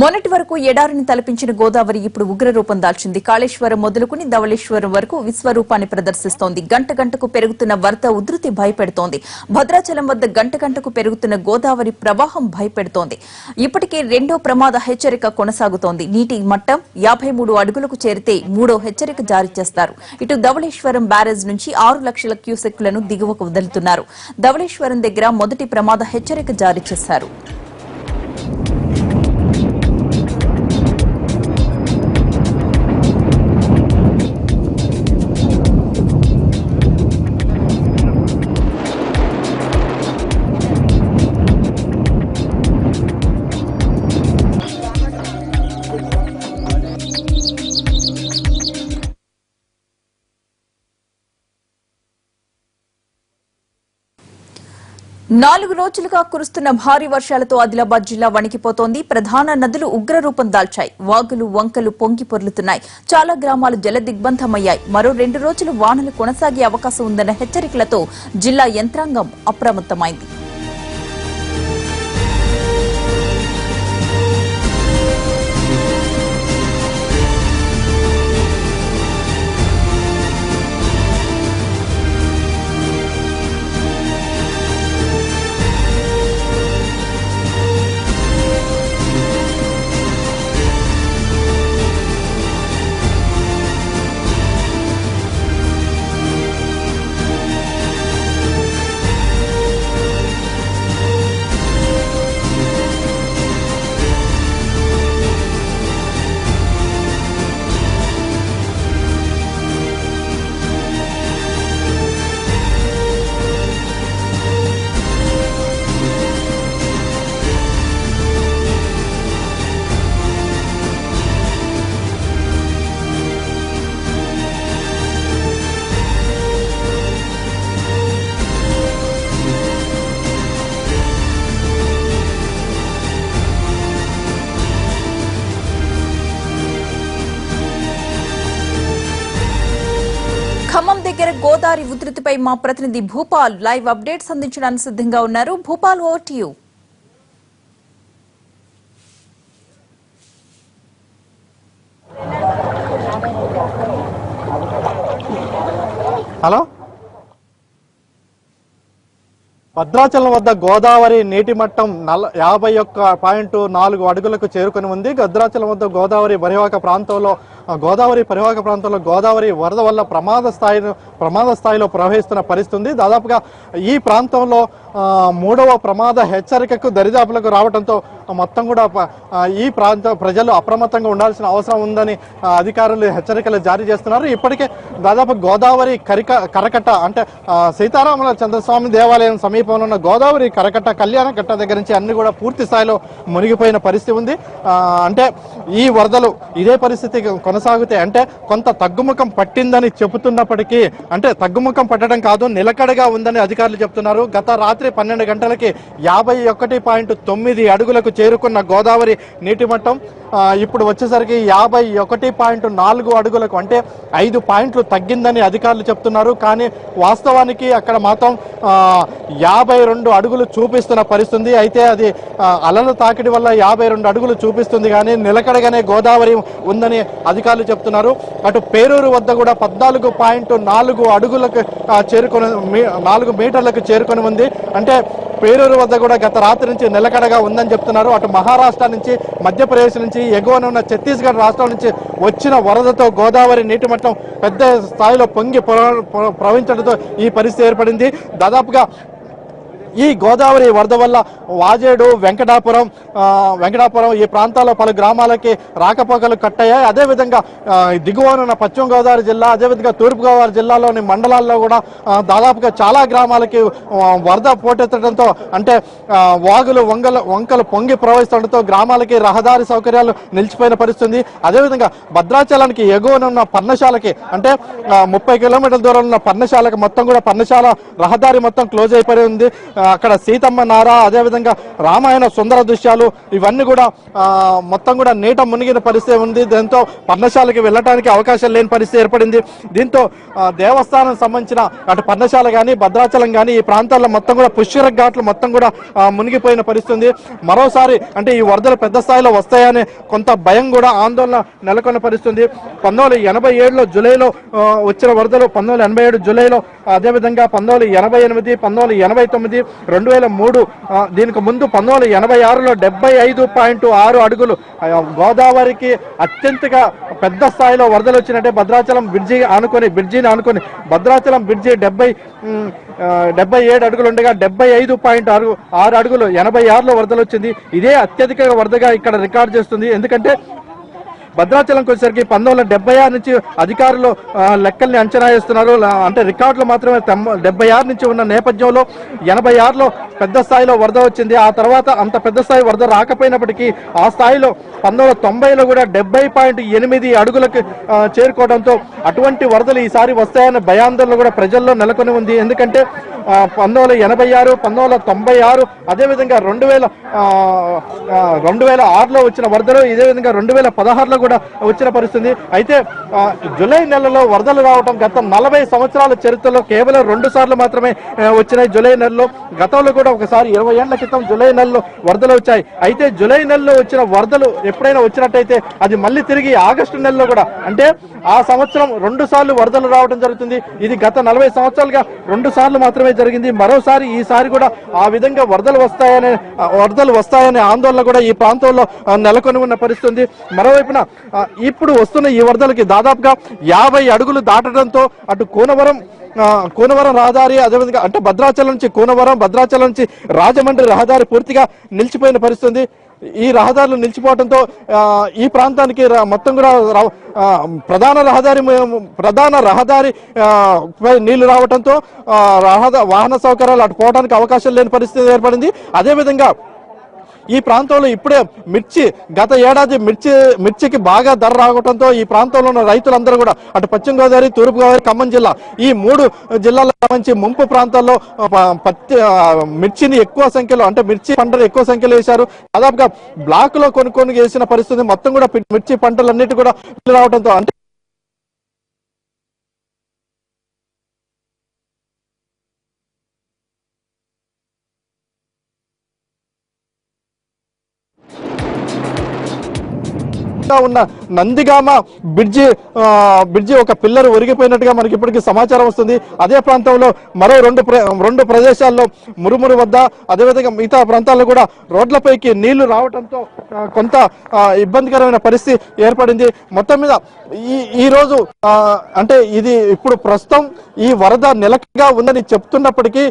మొన్నటి వరకు ఎడారిని తలపించిన గోదావరి ఇప్పుడు ఉగ్రరూపం దాల్చింది. కాళేశ్వరం మొదలుకుని ధవళేశ్వరం వరకు విశ్వరూపాన్ని ప్రదర్శిస్తోంది. గంట గంటకు పెరుగుతున్న వరద ఉధృతి భయపెడుతోంది. భద్రాచలం వద్ద గంట గంటకు పెరుగుతున్న గోదావరి ప్రవాహం భయపెడుతోంది. ఇప్పటికే రెండో ప్రమాద హెచ్చరిక కొనసాగుతోంది. నీటి మట్టం 53 అడుగులకు చేరితే మూడో హెచ్చరిక జారీ చేస్తారు. ఇటు ధవళేశ్వరం బ్యారేజ్ నుంచి 6 లక్షల క్యూసెక్లను దిగువకు వదులుతున్నారు. ధవళేశ్వరం దగ్గర మొదటి ప్రమాద హెచ్చరిక జారీ చేశారు. నాలుగు రోజులుగా కురుస్తున్న భారీ వర్షాలతో ఆదిలాబాద్ జిల్లా వణికిపోతోంది. ప్రధాన నదులు ఉగ్రరూపం దాల్చాయి. వాగులు వంకలు పొంగి పొర్లుతున్నాయి. చాలా గ్రామాలు జల దిగ్బంధమయ్యాయి. మరో 2 రోజులు వానలు కొనసాగే అవకాశం ఉందన్న హెచ్చరికలతో జిల్లా యంత్రాంగం అప్రమత్తమైంది. ఖమ్మం దగ్గర గోదావరి ఉధృతిపై మా ప్రతినిధి భూపాల్ లైవ్ అప్డేట్స్ అందించడానికి సిద్ధంగా ఉన్నారు. Bhupal, over to you. Hello, Bhadrachalam వద్ద గోదావరి నీటి మట్టం 51.4 అడుగులకు చేరుకుని ఉంది. భద్రాచలం వద్ద గోదావరి పరివాహక ప్రాంతంలో గోదావరి వరద వల్ల ప్రమాద స్థాయిలో ప్రవహిస్తున్న పరిస్థితి ఉంది. దాదాపుగా ఈ ప్రాంతంలో 3వ ప్రమాద హెచ్చరికకు దరిదాపులకు రావడంతో మొత్తం కూడా ఈ ప్రాంత ప్రజలు అప్రమత్తంగా ఉండాల్సిన అవసరం ఉందని అధికారులు హెచ్చరికలు జారీ చేస్తున్నారు. ఇప్పటికే దాదాపు గోదావరి కరకట్ట అంటే సీతారాముల చంద్రస్వామి దేవాలయం సమీపంలో ఉన్న గోదావరి కరకట్ట కళ్యాణ కట్ట దగ్గర నుంచి అన్ని కూడా పూర్తి స్థాయిలో మునిగిపోయిన పరిస్థితి ఉంది. అంటే ఈ వరదలు ఇదే పరిస్థితి కొనసాగితే అంటే కొంత తగ్గుముఖం పట్టిందని చెబుతున్నప్పటికీ, అంటే తగ్గుముఖం పట్టడం కాదు, నిలకడగా ఉందని అధికారులు చెప్తున్నారు. గత రాత్రి 12 గంటలకి 51.9 అడుగులకు చేరుకున్న గోదావరి నీటి మట్టం ఇప్పుడు వచ్చేసరికి 51.4 అడుగులకు, అంటే 5 పాయింట్లు తగ్గిందని అధికారులు చెప్తున్నారు. కానీ వాస్తవానికి అక్కడ మాత్రం 52 అడుగులు చూపిస్తున్న పరిస్థితి. అయితే అది అలల తాకిడి వల్ల 52 అడుగులు చూపిస్తుంది, కానీ నిలకడగానే గోదావరి ఉందని అధికారులు చెప్తున్నారు. అటు పేరూరు వద్ద కూడా 14.4 అడుగులకు 4 మీటర్లకు చేరుకొని ఉంది. అంటే పేరూరు వద్ద కూడా గత రాత్రి నుంచి నిలకడగా ఉందని చెప్తున్నారు. అటు మహారాష్ట్ర నుంచి, మధ్యప్రదేశ్ నుంచి, ఎగువన ఉన్న ఛత్తీస్గఢ్ రాష్ట్రం నుంచి వచ్చిన వరదతో గోదావరి నీటి మట్టం పెద్ద స్థాయిలో పొంగి ప్రవహించడంతో ఈ పరిస్థితి ఏర్పడింది. దాదాపుగా ఈ గోదావరి వరద వల్ల వాజేడు, వెంకటాపురం ఈ ప్రాంతాల్లో పలు గ్రామాలకి రాకపోకలు కట్టయ్యాయి. అదేవిధంగా దిగువన పశ్చిమ గోదావరి జిల్లా, అదేవిధంగా తూర్పుగోదావరి జిల్లాలోని మండలాల్లో కూడా దాదాపుగా చాలా గ్రామాలకి వరద పోటెత్తడంతో, అంటే వాగులు వంకలు పొంగి ప్రవహిస్తుండటంతో గ్రామాలకి రహదారి సౌకర్యాలు నిలిచిపోయిన పరిస్థితుంది. అదేవిధంగా భద్రాచలానికి ఎగువన ఉన్న పర్ణశాలకి, అంటే 30 కిలోమీటర్ల దూరంలో ఉన్న పర్ణశాలకు మొత్తం కూడా పర్ణశాల రహదారి మొత్తం క్లోజ్ అయిపోయి ఉంది. అక్కడ సీతమ్మ నార, అదేవిధంగా రామాయణ సుందర దృశ్యాలు ఇవన్నీ కూడా మొత్తం కూడా నీట మునిగిన పరిస్థితి ఉంది. దీంతో పర్ణశాలకి వెళ్ళడానికి అవకాశం లేని పరిస్థితి ఏర్పడింది. దీంతో దేవస్థానం సంబంధించిన అటు పర్ణశాల కానీ భద్రాచలం కానీ ఈ ప్రాంతాల్లో మొత్తం కూడా పుష్కర ఘాట్లు మొత్తం కూడా మునిగిపోయిన పరిస్థితి. మరోసారి అంటే ఈ వరదలు పెద్ద స్థాయిలో వస్తాయనే కొంత భయం కూడా ఆందోళన నెలకొన్న పరిస్థితి. 1987లో జూలైలో వచ్చిన వరదలు 1987 జూలైలో, అదేవిధంగా 1988, 1989, 2003, దీనికి ముందు 1986లో 75.6 అడుగులు గోదావరికి అత్యంతగా పెద్ద స్థాయిలో వరదలు వచ్చినట్టే భద్రాచలం బ్రిడ్జిని ఆనుకొని భద్రాచలం బ్రిడ్జి 77 అడుగులు ఉండగా 75.6 అడుగులు 86లో వరదలు వచ్చింది. ఇదే అత్యధిక వరదగా ఇక్కడ రికార్డు చేస్తుంది. ఎందుకంటే భద్రాచలంకి వచ్చేసరికి 1976 నుంచి అధికారులు లెక్కల్ని అంచనా వేస్తున్నారు. అంటే రికార్డులు మాత్రమే 76 నుంచి ఉన్న నేపథ్యంలో 86లో పెద్ద స్థాయిలో వరద వచ్చింది. ఆ తర్వాత అంత పెద్ద స్థాయి వరద రాకపోయినప్పటికీ ఆ స్థాయిలో 1990లో కూడా 70.8 అడుగులకు చేరుకోవడంతో అటువంటి వరదలు ఈసారి వస్తాయన్న భయాందోళన కూడా ప్రజల్లో నెలకొని ఉంది. ఎందుకంటే 1986, 1996, అదేవిధంగా 2006లో వచ్చిన వరదలు, ఇదే విధంగా 2016లో కూడా వచ్చిన పరిస్థితి. అయితే జూలై నెలలో వరదలు రావడం గత 40 సంవత్సరాల చరిత్రలో కేవలం 2 సార్లు మాత్రమే వచ్చినాయి. జూలై నెలలో గతంలో కూడా ఒకసారి 20 ఏళ్ల క్రితం జూలై నెలలో వరదలు వచ్చాయి. అయితే జూలై నెలలో వచ్చిన వరదలు ఎప్పుడైనా వచ్చినట్టయితే అది మళ్ళీ తిరిగి ఆగస్టు నెలలో కూడా, అంటే ఆ సంవత్సరం 2 సార్లు వరదలు రావడం జరుగుతుంది. ఇది గత 40 సంవత్సరాలుగా 2 సార్లు మాత్రమే జరిగింది. మరోసారి ఈసారి కూడా ఆ విధంగా వరదలు వస్తాయనే ఆందోళన కూడా ఈ ప్రాంతంలో నెలకొని ఉన్న పరిస్థితి. మరోవైపున ఇప్పుడు వస్తున్న ఈ వరదలకి దాదాపుగా 50 అడుగులు దాటడంతో అటు కూనవరం రహదారి, అదేవిధంగా అంటే భద్రాచలం నుంచి కూనవరం, భద్రాచలం నుంచి రాజమండ్రి రహదారి పూర్తిగా నిలిచిపోయిన పరిస్థితి. ఈ రహదారులు నిలిచిపోవడంతో ఈ ప్రాంతానికి మొత్తం కూడా ప్రధాన రహదారి నీళ్లు రావడంతో వాహన సౌకర్యాలు అటు పోవడానికి అవకాశం లేని పరిస్థితి ఏర్పడింది. అదేవిధంగా ఈ ప్రాంతంలో ఇప్పుడే గత ఏడాది మిర్చికి బాగా ధర రావడంతో ఈ ప్రాంతంలో ఉన్న రైతులందరూ కూడా అటు పశ్చిమ గోదావరి, తూర్పు గోదావరి, ఖమ్మం జిల్లా ఈ 3 జిల్లాలకు సంబంధించి ముంపు ప్రాంతాల్లో మిర్చిని ఎక్కువ సంఖ్యలో, అంటే మిర్చి పంటలు ఎక్కువ సంఖ్యలో వేశారు. దాదాపుగా బ్లాక్ లో కొనుక్కొని చేసిన పరిస్థితి. మొత్తం కూడా మిర్చి పంటలన్నిటి కూడా రావడంతో అంటే ఉన్న నందిగామ బ్రిడ్జి ఒక పిల్లర్ ఒరిగిపోయినట్టుగా మనకి ఇప్పటికీ సమాచారం వస్తుంది. అదే ప్రాంతంలో మరో రెండు ప్రదేశాల్లో మురుమురు వద్ద, అదేవిధంగా మిగతా ప్రాంతాల్లో కూడా రోడ్లపైకి నీళ్లు రావడంతో కొంత ఇబ్బందికరమైన పరిస్థితి ఏర్పడింది. మొత్తం మీద ఈ రోజు అంటే ఇది ఇప్పుడు ప్రస్తుతం ఈ వరద నిలకడగా ఉందని చెప్తున్నప్పటికీ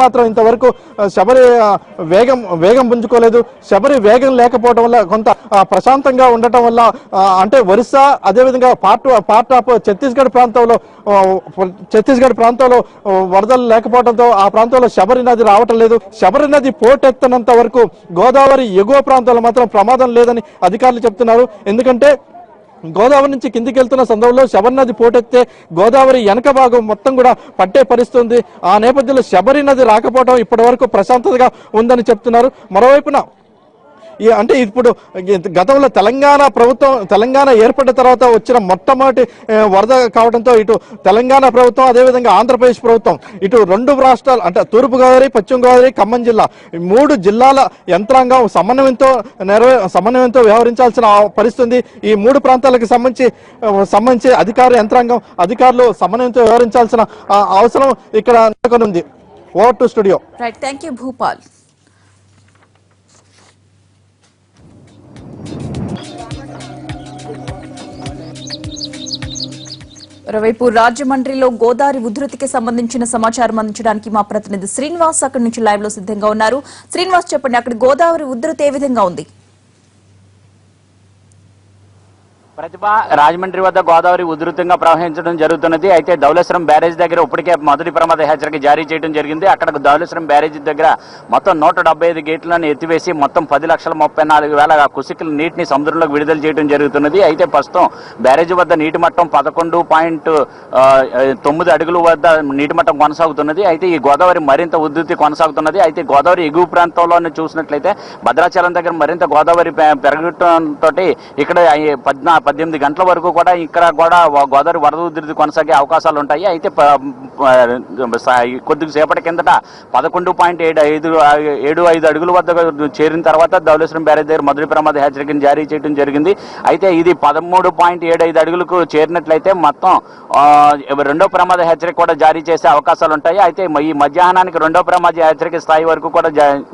మాత్రం ఇంతవరకు శబరి వేగం పుంజుకోలేదు. శబరి వేగం లేకపోవడం వల్ల కొంత ప్రశాంతంగా ఉండటం వల్ల అంటే ఒరిస్సా, అదేవిధంగా పార్ట్ ఆఫ్ ఛత్తీస్గఢ్ ప్రాంతంలో వరదలు లేకపోవడంతో ఆ ప్రాంతంలో శబరి నది రావటం లేదు. శబరి నది పోటెత్తనంత వరకు గోదావరి ఎగువ ప్రాంతాల్లో మాత్రం ప్రమాదం లేదని అధికారులు చెప్తున్నారు. ఎందుకంటే గోదావరి నుంచి కిందికి వెళ్తున్న సందర్భంలో శబరి నది పోటెత్తే గోదావరి వెనక భాగం మొత్తం కూడా పట్టే పరిస్థితి. ఆ నేపథ్యంలో శబరి నది రాకపోవడం ఇప్పటి వరకు ప్రశాంతతగా ఉందని చెప్తున్నారు. మరోవైపున అంటే ఇప్పుడు గతంలో తెలంగాణ ఏర్పడిన తర్వాత వచ్చిన మొట్టమొదటి వరద కావడంతో ఇటు తెలంగాణ ప్రభుత్వం, అదేవిధంగా ఆంధ్రప్రదేశ్ ప్రభుత్వం, ఇటు 2 రాష్ట్రాలు అంటే తూర్పు గోదావరి, పశ్చిమ గోదావరి, ఖమ్మం జిల్లా 3 జిల్లాల యంత్రాంగం సమన్వయంతో వ్యవహరించాల్సిన పరిస్థితి. ఈ 3 ప్రాంతాలకు సంబంధించి అధికారులు సమన్వయంతో వ్యవహరించాల్సిన అవసరం ఇక్కడ నెలకొని ఉంది. Over to studio. Right, thank you Bhupal. మరోవైపు రాజమండ్రిలో గోదావరి ఉధృతికి సంబంధించిన సమాచారం అందించడానికి మా ప్రతినిధి శ్రీనివాస్ అక్కడి నుంచి లైవ్ లో సిద్ధంగా ఉన్నారు. శ్రీనివాస్, చెప్పండి, అక్కడ గోదావరి ఉధృతి ఏ విధంగా ఉంది? ప్రతిభ రాజమండ్రి వద్ద గోదావరి ఉధృతంగా ప్రవహించడం జరుగుతున్నది. అయితే ధవళేశ్వరం బ్యారేజ్ దగ్గర ఇప్పటికే మొదటి ప్రమాద హెచ్చరిక జారీ చేయడం జరిగింది. అక్కడ ధవళేశ్వరం బ్యారేజ్ దగ్గర మొత్తం 175 గేట్లను ఎత్తివేసి మొత్తం 10,34,000 కుసికల నీటిని సముద్రంలోకి విడుదల చేయడం జరుగుతున్నది. అయితే ప్రస్తుతం బ్యారేజ్ వద్ద నీటి మట్టం 11.9 అడుగుల వద్ద నీటి మట్టం కొనసాగుతున్నది. అయితే ఈ గోదావరి మరింత ఉధృతి కొనసాగుతున్నది. అయితే గోదావరి ఎగువ ప్రాంతంలోనే చూసినట్లయితే భద్రాచలం దగ్గర మరింత గోదావరి పెరగడంతో ఇక్కడ 18 గంటల వరకు కూడా ఇక్కడ కూడా గోదావరి వరద ఉధృతి కొనసాగే అవకాశాలు ఉంటాయి. అయితే కొద్దిసేపటి కిందట 11.75 అడుగుల వద్ద చేరిన తర్వాత ధవళేశ్వరం బ్యారేజ్ దగ్గర మొదటి ప్రమాద హెచ్చరికను జారీ చేయడం జరిగింది. అయితే ఇది 13.75 అడుగులకు చేరినట్లయితే మొత్తం రెండో ప్రమాద హెచ్చరిక కూడా జారీ చేసే అవకాశాలు ఉంటాయి. అయితే ఈ మధ్యాహ్నానికి రెండో ప్రమాద హెచ్చరిక స్థాయి వరకు కూడా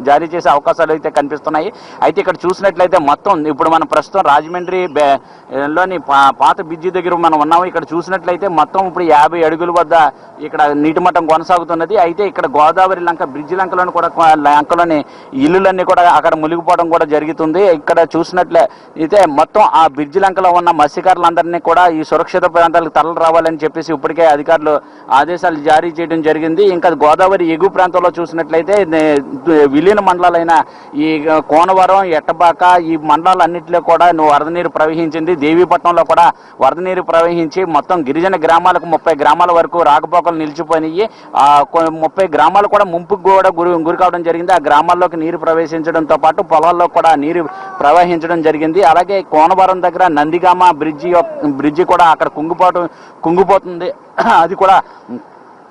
జారీ చేసే అవకాశాలు అయితే కనిపిస్తున్నాయి. అయితే ఇక్కడ చూసినట్లయితే మొత్తం ఇప్పుడు మనం ప్రస్తుతం రాజమండ్రి లోని పాత బ్రిడ్జి దగ్గర మనం ఉన్నాము. ఇక్కడ చూసినట్లయితే మొత్తం ఇప్పుడు 50 అడుగుల వద్ద ఇక్కడ నీటి మట్టం కొనసాగుతున్నది. అయితే ఇక్కడ గోదావరి లంక బ్రిడ్జి లంకలోని కూడా లంకలోని ఇల్లులన్నీ కూడా అక్కడ మునిగిపోవడం కూడా జరుగుతుంది. ఇక్కడ చూసినట్లయితే మొత్తం ఆ బ్రిడ్జి లంకలో ఉన్న మత్స్యకారులందరినీ కూడా ఈ సురక్షిత ప్రాంతాలకు తరలి రావాలని చెప్పేసి ఇప్పటికే అధికారులు ఆదేశాలు జారీ చేయడం జరిగింది. ఇంకా గోదావరి ఎగువ ప్రాంతంలో చూసినట్లయితే విలీన మండలాలైన ఈ కోనవరం, ఎట్టబాక ఈ మండలాలన్నింటిలో కూడా వరద నీరు ప్రవహించింది. దేవీపట్నంలో కూడా వరద నీరు ప్రవహించి మొత్తం గిరిజన గ్రామాలకు 30 గ్రామాల వరకు రాకపోకలు నిలిచిపోయినాయి. 30 గ్రామాలు కూడా ముంపుకు కూడా గురి కావడం జరిగింది. ఆ గ్రామాల్లోకి నీరు ప్రవేశించడంతో పాటు పొలాల్లో కూడా నీరు ప్రవహించడం జరిగింది. అలాగే కోనవరం దగ్గర నందిగామ బ్రిడ్జి కూడా అక్కడ కుంగిపోతుంది. అది కూడా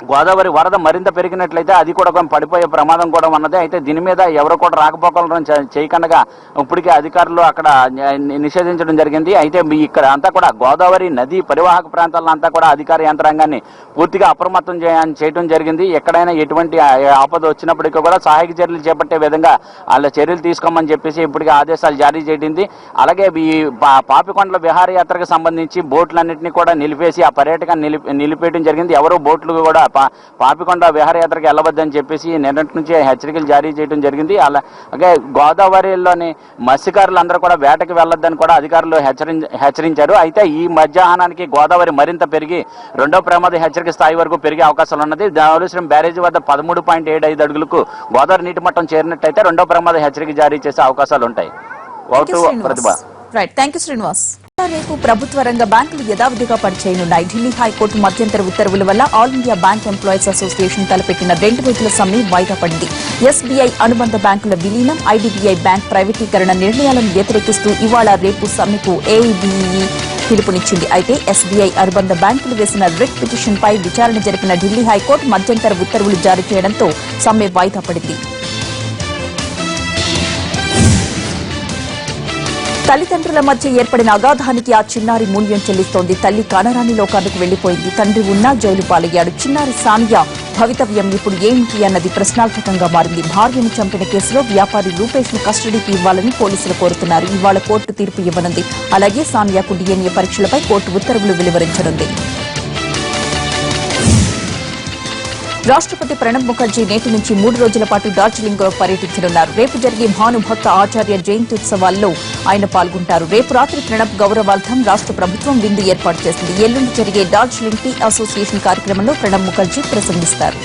గోదావరి వరద మరింత పెరిగినట్లయితే అది కూడా పడిపోయే ప్రమాదం కూడా ఉన్నది. అయితే దీని మీద ఎవరు కూడా రాకపోకలను చేయకుండా ఇప్పటికే అధికారులు అక్కడ నిషేధించడం జరిగింది. అయితే ఇక్కడ అంతా కూడా గోదావరి నది పరివాహక ప్రాంతాలను అంతా కూడా అధికార యంత్రాంగాన్ని పూర్తిగా అప్రమత్తం చేయడం జరిగింది. ఎక్కడైనా ఎటువంటి ఆపద వచ్చినప్పటికీ కూడా సహాయక చర్యలు చేపట్టే విధంగా వాళ్ళ చర్యలు తీసుకోమని చెప్పేసి ఇప్పటికే ఆదేశాలు జారీ చేసింది. అలాగే ఈ పాపికొండల విహారయాత్రకు సంబంధించి బోట్లన్నింటినీ కూడా నిలిపేసి ఆ పర్యాటకాన్ని నిలిపేయడం జరిగింది. ఎవరు బోట్లు కూడా పాపికొండ విహారయాత్రకు వెళ్ళవద్దని చెప్పేసి నిన్నటి నుంచి హెచ్చరికలు జారీ చేయడం జరిగింది. అలాగే గోదావరిలోని మత్స్యకారులందరూ కూడా వేటకి వెళ్ళొద్దని కూడా అధికారులు హెచ్చరించారు. అయితే ఈ మధ్యాహ్నానికి గోదావరి మరింత పెరిగి రెండో ప్రమాద హెచ్చరిక స్థాయి వరకు పెరిగే అవకాశాలు ఉన్నది. ధవళేశ్వరం బ్యారేజీ వద్ద 13.75 అడుగులకు గోదావరి నీటి మట్టం చేరినట్లయితే రెండో ప్రమాద హెచ్చరిక జారీ చేసే అవకాశాలు ఉంటాయి. ప్రతిభ. రేపు ప్రభుత్వ రంగ బ్యాంకులు యథావిధిగా పనిచేయనున్నాయి. ఢిల్లీ హైకోర్టు మధ్యంతర ఉత్తర్వుల వల్ల all India bank employees association తలపెట్టిన 2 రోజుల సమ్మె వాయిదా పడింది. ఎస్బీఐ అనుబంధ బ్యాంకుల విలీనం, ఐడీబీఐ బ్యాంక్ ప్రైవేటీకరణ నిర్ణయాలను వ్యతిరేకిస్తూ ఇవాళ రేపు సమ్మెకు ఏఐబీఈ పిలుపునిచ్చింది. అయితే ఎస్బీఐ అనుబంధ బ్యాంకులు వేసిన రిట్ పిటిషన్ పై విచారణ జరిపిన ఢిల్లీ హైకోర్టు మధ్యంతర ఉత్తర్వులు జారీ చేయడంతో సమ్మె వాయిదా పడింది. తల్లిదండ్రుల మధ్య ఏర్పడిన అగాధానికి ఆ చిన్నారి మూల్యం చెల్లిస్తోంది. తల్లి కానరాని లోకానికి వెళ్లిపోయింది. తండ్రి ఉన్నా జైలు పాలయ్యాడు. చిన్నారి సానియా భవితవ్యం ఇప్పుడు ఏమిటి అన్నది ప్రశ్నార్థకంగా మారింది. భార్యను చంపిన కేసులో వ్యాపారి రూపేష్ ను కస్టడీకి ఇవ్వాలని పోలీసులు కోరుతున్నారు. ఇవాళ కోర్టు తీర్పు ఇవ్వనుంది. అలాగే సానియాకు డీఎన్ఏ పరీక్షలపై కోర్టు ఉత్తర్వులు వెలువరించనుంది. రాష్ట్రపతి ప్రణబ్ ముఖర్జీ నేటి నుంచి 3 రోజుల పాటు డార్జిలింగ్ లో పర్యటించనున్నారు. రేపు జరిగే భానుభక్త ఆచార్య జయంతి ఉత్సవాల్లో ఆయన పాల్గొంటారు. రేపు రాత్రి ప్రణబ్ గౌరవార్థం రాష్ట్ర ప్రభుత్వం విందు ఏర్పాటు చేసింది. ఎల్లుండి జరిగే డార్జిలింగ్ టీ అసోసియేషన్ కార్యక్రమంలో ప్రణబ్ ముఖర్జీ ప్రసంగిస్తారు.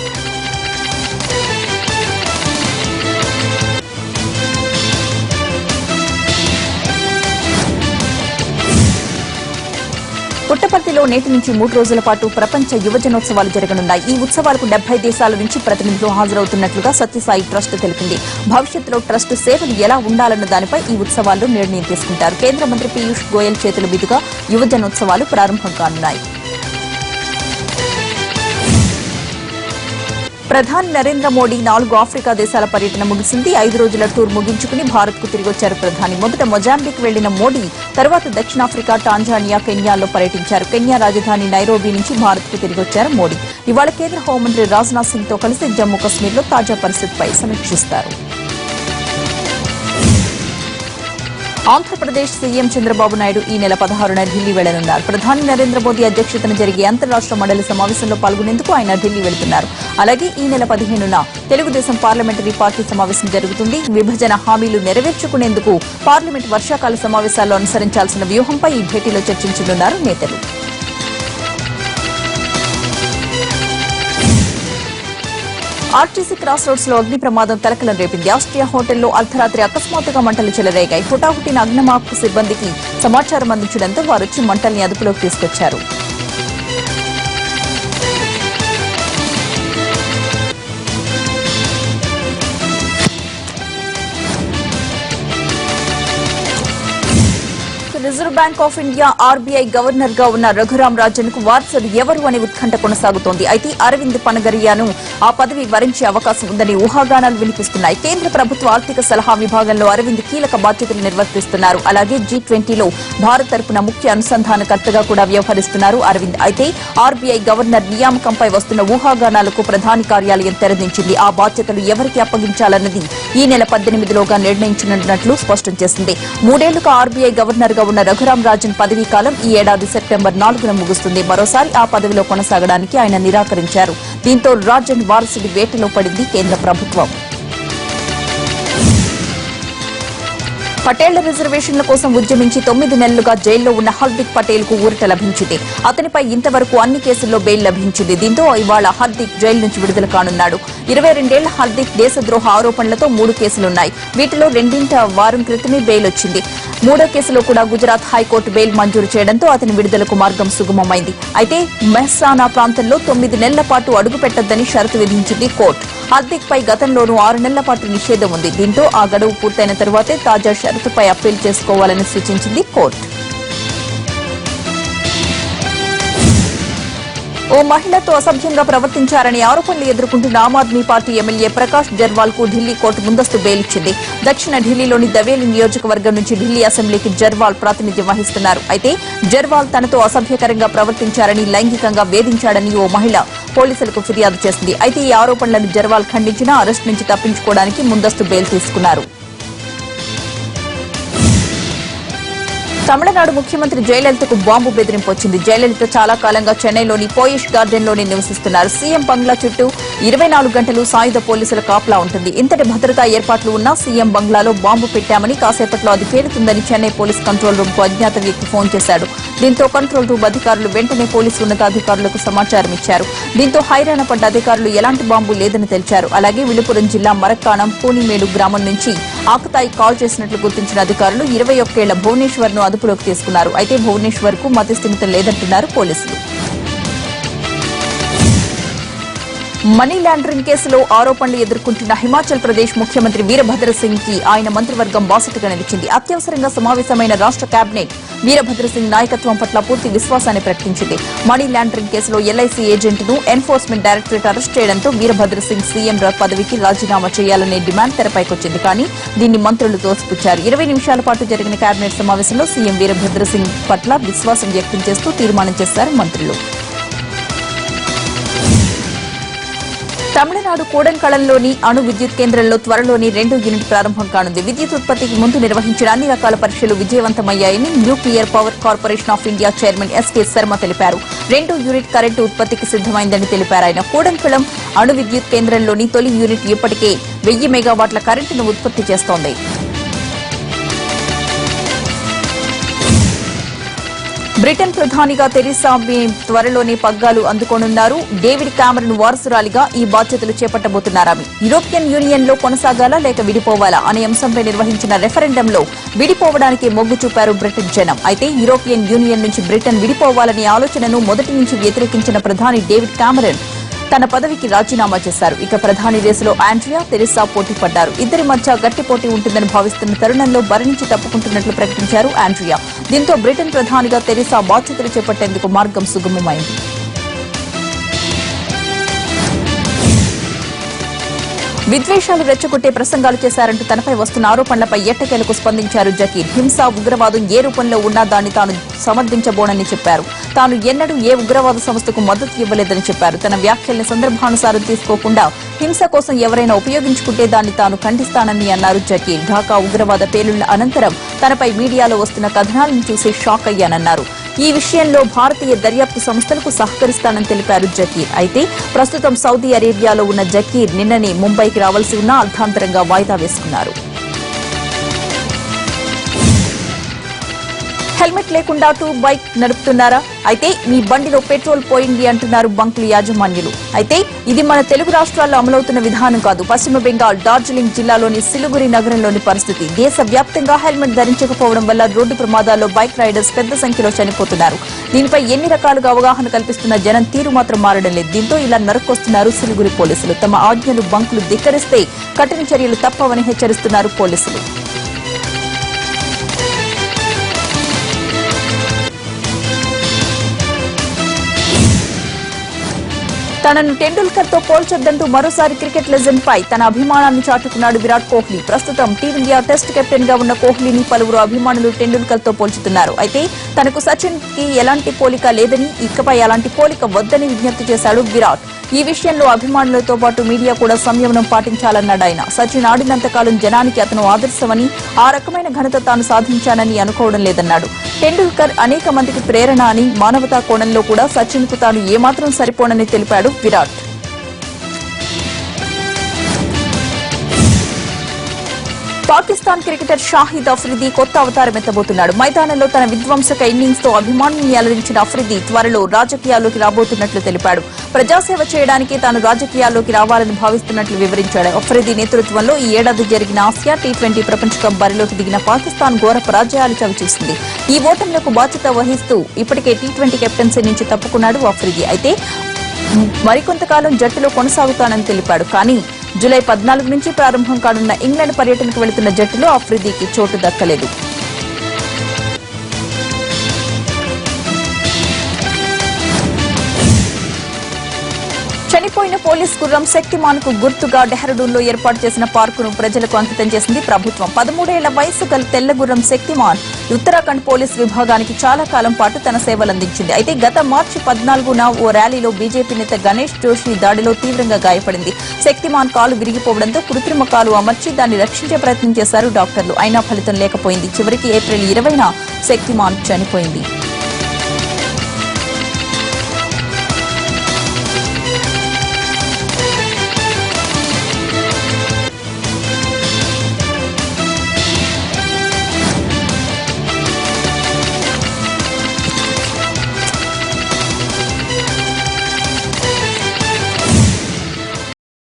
పుట్టపర్తిలో నేటి నుంచి 3 రోజుల పాటు ప్రపంచ యువజనోత్సవాలు జరగనున్నాయి. ఈ ఉత్సవాలకు 70 దేశాల నుంచి ప్రతినిధులు హాజరవుతున్నట్లుగా సత్యసాయి ట్రస్ట్ తెలిపింది. భవిష్యత్తులో ట్రస్ట్ సేవలు ఎలా ఉండాలన్న దానిపై ఈ ఉత్సవాల్లో నిర్ణయం తీసుకుంటారు. కేంద్ర మంత్రి పీయూష్ గోయల్ చేతుల మీదుగా యువజనోత్సవాలు ప్రారంభం కానున్నాయి. ప్రధాని నరేంద్ర మోడీ 4 ఆఫ్రికా దేశాల పర్యటన ముగిసింది. 5 రోజుల టూర్ ముగించుకుని భారత్ కు తిరిగొచ్చారు ప్రధాని. మొదట మొజాంబిక్ వెళ్లిన మోడీ తర్వాత దక్షిణాఫ్రికా, టాంజానియా, కెన్యాల్లో పర్యటించారు. కెన్యా రాజధాని నైరోబీ నుంచి భారత్ కు తిరిగొచ్చారు మోడీ. ఇవాళ కేంద్ర హోంమంత్రి రాజ్నాథ్ సింగ్ తో కలిసి జమ్మూ కశ్మీర్లో తాజా పరిస్థితిపై సమీక్షిస్తారు. ఆంధ్రప్రదేశ్ సీఎం చంద్రబాబు నాయుడు ఈ నెల 16న ఢిల్లీ వెళ్లనున్నారు. ప్రధాని నరేంద్ర మోదీ అధ్యక్షతన జరిగే అంతర్రాష్ట్ర మండలి సమావేశంలో పాల్గొనేందుకు ఆయన ఢిల్లీ వెళ్తున్నారు. అలాగే ఈ నెల 15న తెలుగుదేశం పార్లమెంటరీ పార్టీ సమావేశం జరుగుతుంది. విభజన హామీలు నెరవేర్చుకునేందుకు పార్లమెంట్ వర్షాకాల సమావేశాల్లో అనుసరించాల్సిన వ్యూహంపై ఈ భేటీలో చర్చించనున్నారు నేతలు. ఆర్టీసీ క్రాస్ రోడ్స్ లో అగ్ని ప్రమాదం తలకలం రేపింది. ఆస్ట్రియా హోటల్లో అర్ధరాత్రి అకస్మాత్తుగా మంటలు చెలరేగాయి. హుటాహుటిన అగ్నిమాపక సిబ్బందికి సమాచారం అందించడంతో వారొచ్చి మంటల్ని అదుపులోకి తీసుకొచ్చారు. Reserve bank of India RBI governor గా ఉన్న రఘురాం రాజన్ కు వారసుడు ఎవరు అనే ఉత్కంఠ కొనసాగుతోంది. అయితే అరవింద్ పనగరియాను ఆ పదవి వరించే అవకాశం ఉందని ఊహాగానాలు వినిపిస్తున్నాయి. కేంద్ర ప్రభుత్వ ఆర్థిక సలహా విభాగంలో అరవింద్ కీలక బాధ్యతలు నిర్వర్తిస్తున్నారు. అలాగే G20లో భారత్ తరపున ముఖ్య అనుసంధానకర్తగా కూడా వ్యవహరిస్తున్నారు అరవింద్. అయితే ఆర్బీఐ గవర్నర్ నియామకంపై వస్తున్న ఊహాగానాలకు ప్రధాని కార్యాలయం తెరదించింది. ఆ బాధ్యతలు ఎవరికి అప్పగించాలన్నది ఈ నెల 18లోగా నిర్ణయించనున్నట్లు స్పష్టం చేసింది. 3 ఏళ్లుగా ఆర్బీఐ గవర్నర్ గా ఉన్న రఘురాం రాజన్ పదవీ కాలం ఈ ఏడాది సెప్టెంబర్ 4న ముగుస్తుంది. మరోసారి ఆ పదవిలో కొనసాగడానికి ఆయన నిరాకరించారు. దీంతో రాజన్ వారసుడి వేటలో పడింది కేంద్ర ప్రభుత్వం. పటేళ్ల రిజర్వేషన్ల కోసం ఉద్యమించి 9 నెలలుగా జైల్లో ఉన్న హార్దిక్ పటేల్ కు ఊరట లభించింది. అతనిపై ఇంతవరకు అన్ని కేసుల్లో బెయిల్ లభించింది. దీంతో ఇవాళ హార్దిక్ జైలు నుంచి విడుదల కానున్నాడు. 22 ఏళ్ల హార్దిక్ దేశద్రోహ ఆరోపణలతో 3 కేసులున్నాయి. వీటిలో 2 వారం క్రితమే బెయిల్ వచ్చింది. 3వ కేసులో కూడా గుజరాత్ హైకోర్టు బెయిల్ మంజూరు చేయడంతో అతని విడుదలకు మార్గం సుగమమైంది. అయితే మెహ్సానా ప్రాంతంలో 9 నెలల పాటు అడుగుపెట్టొద్దని షరతు విధించింది కోర్టు. హార్దిక్ పై గతంలోనూ 6 నెలల పాటు నిషేధం ఉంది. దీంతో ఆ గడువు పూర్తయిన తరువాతే తాజా షరతుపై అప్పీల్ చేసుకోవాలని సూచించింది కోర్టు. ఓ మహిళతో అసభ్యంగా ప్రవర్తించారని ఆరోపణలు ఎదుర్కొంటున్న ఆమ్ ఆద్మీ పార్టీ ఎమ్మెల్యే ప్రకాష్ జర్వాల్ కు ఢిల్లీ కోర్టు ముందస్తు బెయిల్ ఇచ్చింది. దక్షిణ ఢిల్లీలోని దవేలి నియోజకవర్గం నుంచి ఢిల్లీ అసెంబ్లీకి జర్వాల్ ప్రాతినిధ్యం వహిస్తున్నారు. అయితే జర్వాల్ తనతో అసభ్యకరంగా ప్రవర్తించారని, లైంగికంగా వేధించాడని ఓ మహిళ పోలీసులకు ఫిర్యాదు చేసింది. అయితే ఈ ఆరోపణలను జర్వాల్ ఖండించినా అరెస్టు నుంచి తప్పించుకోవడానికి ముందస్తు బెయిల్ తీసుకున్నారు. తమిళనాడు ముఖ్యమంత్రి జయలలితకు బాంబు బెదిరింపు వచ్చింది. జయలలిత చాలా కాలంగా చెన్నైలోని పోయిష్ గార్డెన్ లోనే నివసిస్తున్నారు. సీఎం బంగ్లా చుట్టూ 24 గంటలు సాయుధ పోలీసుల కాపలా ఉంటుంది. ఇంతటి భద్రతా ఏర్పాట్లు ఉన్నా సీఎం బంగ్లాలో బాంబు పెట్టామని, కాసేపట్లో అది పేలుతుందని చెన్నై పోలీస్ కంట్రోల్ రూమ్ కు అజ్ఞాత వ్యక్తి ఫోన్ చేశాడు. దీంతో కంట్రోల్ రూమ్ అధికారులు వెంటనే పోలీసు ఉన్నతాధికారులకు సమాచారం ఇచ్చారు. దీంతో హైరాణ పడ్డ అధికారులు ఎలాంటి బాంబు లేదని తెలిపారు. అలాగే విలుపురం జిల్లా మరక్కాణం పూనిమేడు గ్రామం నుంచి ఆకతాయి కాల్ చేసినట్లు గుర్తించిన అధికారులు 21 ఏళ్ల భువనేశ్వర్ ను అదుపులోకి తీసుకున్నారు. అయితే భువనేశ్వర్ కు మతిస్థిమితం లేదంటున్నారు పోలీసులు. మనీ లాండరింగ్ కేసులో ఆరోపణలు ఎదుర్కొంటున్న హిమాచల్ ప్రదేశ్ ముఖ్యమంత్రి వీరభద్ర సింగ్ కి ఆయన మంత్రివర్గం బాసటగా నిలిచింది. అత్యవసరంగా సమావేశమైన రాష్ట్ర కేబినెట్ వీరభద్ర సింగ్ నాయకత్వం పట్ల పూర్తి విశ్వాసాన్ని ప్రకటించింది. మనీ లాండరింగ్ కేసులో ఎల్ఐసి ఏజెంట్ను ఎన్ఫోర్స్మెంట్ డైరెక్టరేట్ అరెస్ట్ చేయడంతో వీరభద్ర సింగ్ సీఎం పదవికి రాజీనామా చేయాలనే డిమాండ్ తెరపైకొచ్చింది. కానీ దీన్ని మంత్రులు తోసిపుచ్చారు. 20 నిమిషాల పాటు జరిగిన కేబినెట్ సమావేశంలో సీఎం వీరభద్ర సింగ్ పట్ల విశ్వాసం వ్యక్తం చేస్తూ తీర్మానం చేశారు మంత్రులు. తమిళనాడు కూడంకళంలోని అణు విద్యుత్ కేంద్రంలో త్వరలోని 2వ యూనిట్ ప్రారంభం కానుంది. విద్యుత్ ఉత్పత్తికి ముందు నిర్వహించిన అన్ని రకాల పరీక్షలు విజయవంతమయ్యాయని nuclear power corporation of India chairman S K Sharma తెలిపారు. 2వ యూనిట్ కరెంటు ఉత్పత్తికి సిద్దమైందని తెలిపారు ఆయన. కూడంకళం అణు విద్యుత్ కేంద్రంలోని తొలి యూనిట్ ఇప్పటికే 1000 మెగావాట్ల కరెంటును ఉత్పత్తి చేస్తోంది. బ్రిటన్ ప్రధానిగా తెరీసా మే త్వరలోనే పగ్గాలు అందుకోనున్నారు. డేవిడ్ కామరన్ వారసురాలిగా ఈ బాధ్యతలు చేపట్టబోతున్నారు. ఆమె యూరోపియన్ యూనియన్ లో కొనసాగాలా లేక విడిపోవాలా అనే అంశంపై నిర్వహించిన రెఫరెండంలో విడిపోవడానికి మొగ్గు చూపారు బ్రిటన్ జనం. అయితే యూరోపియన్ యూనియన్ నుంచి బ్రిటన్ విడిపోవాలనే ఆలోచనను మొదటి నుంచి వ్యతిరేకించిన ప్రధాని డేవిడ్ కామరన్ తన పదవికి రాజీనామా చేశారు. ఇక ప్రధాని రేసులో ఆండ్రియా, తెరీసా పోటీ పడ్డారు. ఇద్దరి మధ్య గట్టి పోటీ ఉంటుందని భావిస్తున్న తరుణంలో బరి నుంచి తప్పుకుంటున్నట్లు ప్రకటించారు ఆండ్రియా. దీంతో బ్రిటన్ ప్రధానిగా తెరీసా బాధ్యతలు చేపట్టేందుకు మార్గం సుగమమైంది. విద్వేషాలు రెచ్చగొట్టే ప్రసంగాలు చేశారంటూ తనపై వస్తున్న ఆరోపణలపై ఎట్టకేలకు స్పందించారు జకీర్. హింస, ఉగ్రవాదం ఏ రూపంలో ఉన్నా దాన్ని తాను సమర్థించబోనని చెప్పారు. తాను ఎన్నడూ ఏ ఉగ్రవాద సంస్థకు మద్దతు ఇవ్వలేదని చెప్పారు. తన వ్యాఖ్యల్ని సందర్భానుసారం తీసుకోకుండా హింస కోసం ఎవరైనా ఉపయోగించుకుంటే దాన్ని తాను ఖండిస్తానని అన్నారు జకీర్. ఢాకా ఉగ్రవాద పేలుళ్ల అనంతరం తనపై మీడియాలో వస్తున్న కథనాలను చూసి షాక్ అయ్యానన్నారు. ఈ విషయంలో భారతీయ దర్యాప్తు సంస్థలకు సహకరిస్తానని తెలిపారు జకీర్. అయితే ప్రస్తుతం సౌదీ అరేబియాలో ఉన్న జకీర్ నిన్ననే ముంబైకి రావాల్సి ఉన్నా అర్ధాంతరంగా వాయిదా వేసుకున్నారు. హెల్మెట్ లేకుండా బైక్ నడుపుతున్నారా? అయితే మీ బండిలో పెట్రోల్ పోయింది అంటున్నారు బంకుల యాజమాన్యులు. అయితే ఇది మన తెలుగు రాష్ట్రాల్లో అమలవుతున్న విధానం కాదు. పశ్చిమ బెంగాల్ డార్జిలింగ్ జిల్లాలోని సిలిగురి నగరంలోని పరిస్థితి. దేశవ్యాప్తంగా హెల్మెట్ ధరించకపోవడం వల్ల రోడ్డు ప్రమాదాల్లో బైక్ రైడర్స్ పెద్ద సంఖ్యలో చనిపోతున్నారు. దీనిపై ఎన్ని రకాలుగా అవగాహన కల్పిస్తున్న జనం తీరు మాత్రం మారడం లేదు. దీంతో ఇలా నరుక్కొస్తున్నారు సిలిగురి పోలీసులు. తమ ఆజ్ఞలు బంకులు ధిక్కరిస్తే కఠిన చర్యలు తప్పవని హెచ్చరిస్తున్నారు పోలీసులు. తనను టెండూల్కర్ తో పోల్చొద్దంటూ మరోసారి క్రికెట్ లెజెండ్ పై తన అభిమానాన్ని చాటుకున్నాడు విరాట్ కోహ్లీ. ప్రస్తుతం టీమిండియా టెస్ట్ కెప్టెన్ గా ఉన్న కోహ్లీని పలువురు అభిమానులు టెండూల్కర్ తో పోల్చుతున్నారు. అయితే తనకు సచిన్ కి ఎలాంటి పోలిక లేదని, ఇకపై అలాంటి పోలిక వద్దని విజ్ఞప్తి చేశాడు విరాట్. ఈ విషయంలో అభిమానులతో పాటు మీడియా కూడా సంయమనం పాటించాలన్నాడు ఆయన. సచిన్ ఆడినంతకాలం జనానికి అతను ఆదర్శమని, ఆ రకమైన ఘనత తాను సాధించానని అనుకోవడం లేదన్నాడు. టెండూల్కర్ అనేక మందికి ప్రేరణ అని, మానవతా కోణంలో కూడా సచిన్ కు తాను ఏమాత్రం సరిపోనని తెలిపాడు విరాట్. పాకిస్తాన్ క్రికెటర్ షాహిద్ అఫ్రిది కొత్త అవతారం ఎత్తబోతున్నాడు. మైదానంలో తన విధ్వంసక ఇన్నింగ్స్ తో అభిమానుల్ని అలరించిన అఫ్రిది త్వరలో రాజకీయాల్లోకి రాబోతున్నట్లు తెలిపాడు. ప్రజాసేవ చేయడానికి తాను రాజకీయాల్లోకి రావాలని భావిస్తున్నట్లు వివరించాడు. అఫ్రిది నేతృత్వంలో ఈ ఏడాది జరిగిన ఆసియా టీ20 ప్రపంచ కప్ బరిలోకి దిగిన పాకిస్తాన్ ఘోర పరాజయాలు చవిచూసింది. ఈ ఓటములకు బాధ్యత వహిస్తూ ఇప్పటికే టీ20 కెప్టెన్సీ నుంచి తప్పుకున్నాడు అఫ్రిది. అయితే మరికొంతకాలం జట్టులో కొనసాగుతానని తెలిపాడు. కానీ జూలై 14 నుంచి ప్రారంభం కానున్న ఇంగ్లాండ్ పర్యటనకు వెళుతున్న జట్టులో అఫ్రిదీకి చోటు దక్కలేదు. చనిపోయిన పోలీస్ గుర్రం శక్తిమాన్ కు గుర్తుగా డెహ్రాడూన్ లో ఏర్పాటు చేసిన పార్కును ప్రజలకు అంకితం చేసింది ప్రభుత్వం. 13 ఏళ్ల వయసు గల తెల్ల గుర్రం శక్తిమాన్ ఉత్తరాఖండ్ పోలీస్ విభాగానికి చాలా కాలం పాటు తన సేవలందించింది. అయితే గత మార్చి 14న ఓ ర్యాలీలో బీజేపీ నేత గణేష్ జోషి దాడిలో తీవ్రంగా గాయపడింది. శక్తిమాన్ కాలు విరిగిపోవడంతో కృత్రిమ కాలు అమర్చి దాన్ని రక్షించే ప్రయత్నం చేశారు డాక్టర్లు. అయినా ఫలితం లేకపోయింది. చివరికి ఏప్రిల్ 20న శక్తిమాన్ చనిపోయింది.